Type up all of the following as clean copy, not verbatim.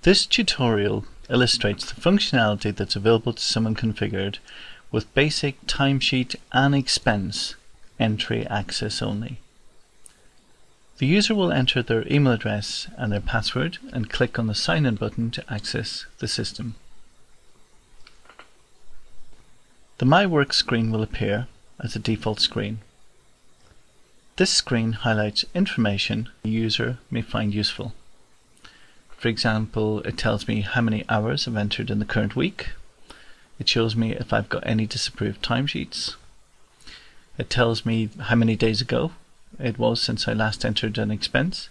This tutorial illustrates the functionality that's available to someone configured with basic timesheet and expense entry access only. The user will enter their email address and their password and click on the sign in button to access the system. The My Work screen will appear as a default screen. This screen highlights information the user may find useful. For example, it tells me how many hours I've entered in the current week. It shows me if I've got any disapproved timesheets. It tells me how many days ago it was since I last entered an expense.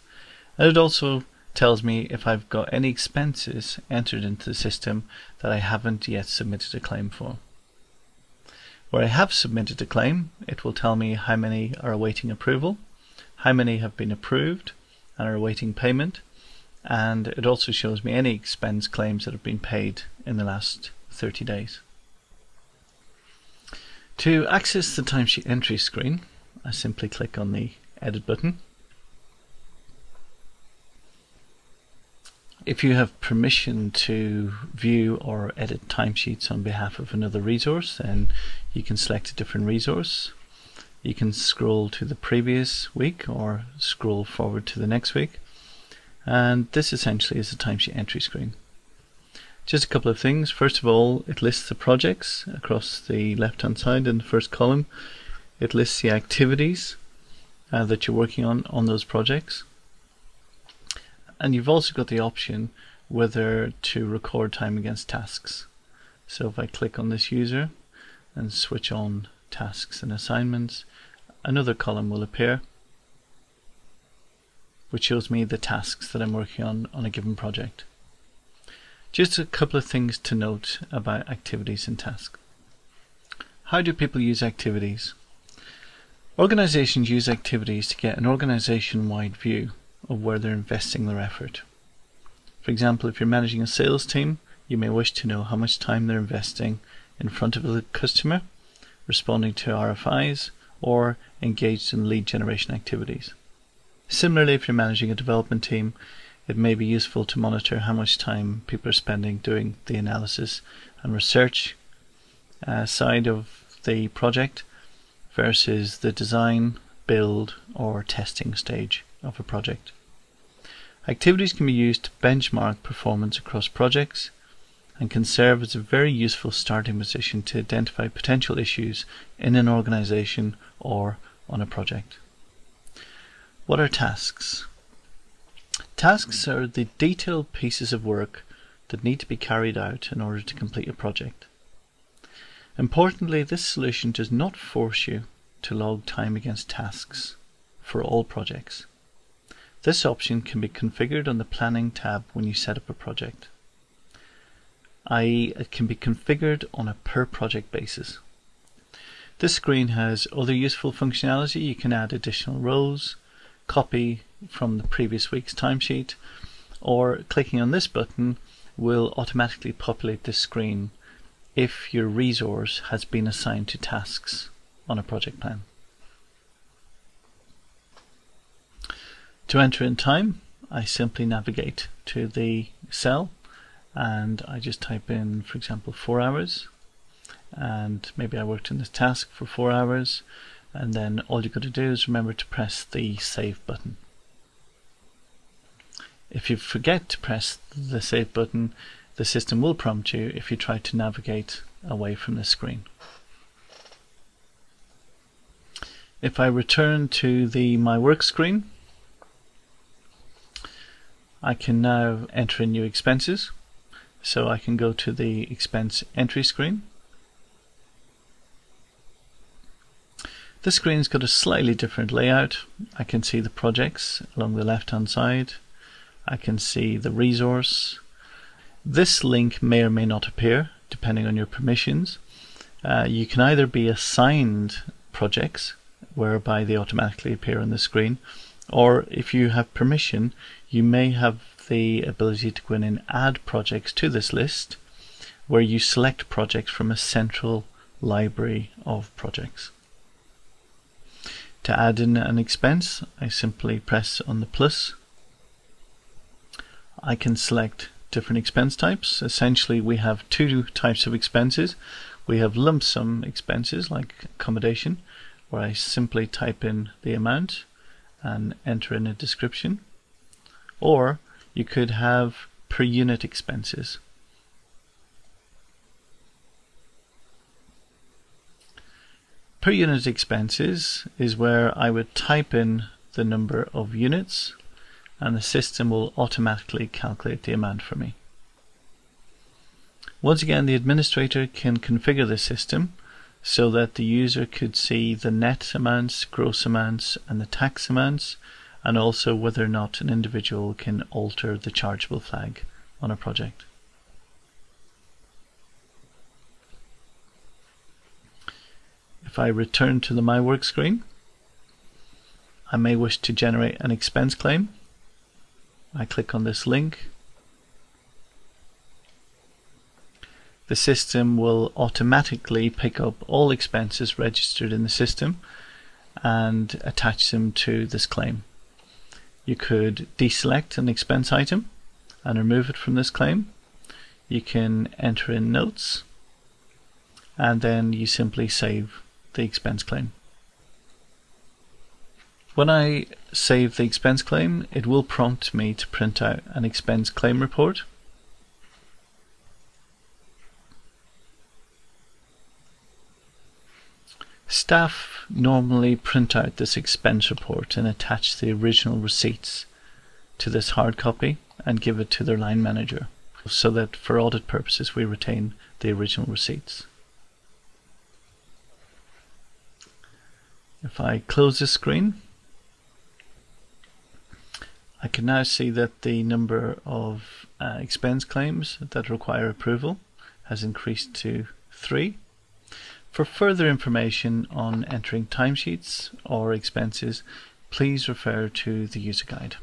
And it also tells me if I've got any expenses entered into the system that I haven't yet submitted a claim for. Where I have submitted a claim, it will tell me how many are awaiting approval, how many have been approved and are awaiting payment, and it also shows me any expense claims that have been paid in the last 30 days. To access the timesheet entry screen, I simply click on the Edit button. If you have permission to view or edit timesheets on behalf of another resource, then you can select a different resource. You can scroll to the previous week or scroll forward to the next week. And this essentially is the timesheet entry screen. Just a couple of things. First of all, it lists the projects across the left hand side in the first column. It lists the activities that you're working on those projects. And you've also got the option whether to record time against tasks. So if I click on this user and switch on tasks and assignments, another column will appear which shows me the tasks that I'm working on a given project. Just a couple of things to note about activities and tasks. How do people use activities? Organizations use activities to get an organization-wide view of where they're investing their effort. For example, if you're managing a sales team, you may wish to know how much time they're investing in front of a customer, responding to RFIs, or engaged in lead generation activities. Similarly, if you're managing a development team, it may be useful to monitor how much time people are spending doing the analysis and research side of the project versus the design, build, or testing stage of a project. Activities can be used to benchmark performance across projects and can serve as a very useful starting position to identify potential issues in an organization or on a project. What are tasks? Tasks are the detailed pieces of work that need to be carried out in order to complete a project. Importantly, this solution does not force you to log time against tasks for all projects. This option can be configured on the Planning tab when you set up a project, i.e. it can be configured on a per project basis. This screen has other useful functionality. You can add additional rows, copy from the previous week's timesheet, or clicking on this button will automatically populate this screen if your resource has been assigned to tasks on a project plan. To enter in time, I simply navigate to the cell and I just type in, for example, 4 hours, and maybe I worked in this task for 4 hours, and then all you've got to do is remember to press the save button. If you forget to press the save button, the system will prompt you if you try to navigate away from the screen. If I return to the My Work screen, I can now enter in new expenses. So I can go to the expense entry screen. The screen's got a slightly different layout. I can see the projects along the left hand side. I can see the resource. This link may or may not appear depending on your permissions. You can either be assigned projects whereby they automatically appear on the screen, or if you have permission you may have the ability to go in and add projects to this list where you select projects from a central library of projects. To add in an expense, I simply press on the plus. I can select different expense types. Essentially, we have two types of expenses. We have lump sum expenses like accommodation, where I simply type in the amount and enter in a description. Or you could have per unit expenses. Per unit expenses is where I would type in the number of units and the system will automatically calculate the amount for me. Once again, the administrator can configure the system so that the user could see the net amounts, gross amounts and the tax amounts, and also whether or not an individual can alter the chargeable flag on a project. If I return to the My Work screen, I may wish to generate an expense claim. I click on this link. The system will automatically pick up all expenses registered in the system and attach them to this claim. You could deselect an expense item and remove it from this claim. You can enter in notes and then you simply save the expense claim. When I save the expense claim, it will prompt me to print out an expense claim report. Staff normally print out this expense report and attach the original receipts to this hard copy and give it to their line manager so that for audit purposes we retain the original receipts. If I close this screen, I can now see that the number of expense claims that require approval has increased to 3. For further information on entering timesheets or expenses, please refer to the user guide.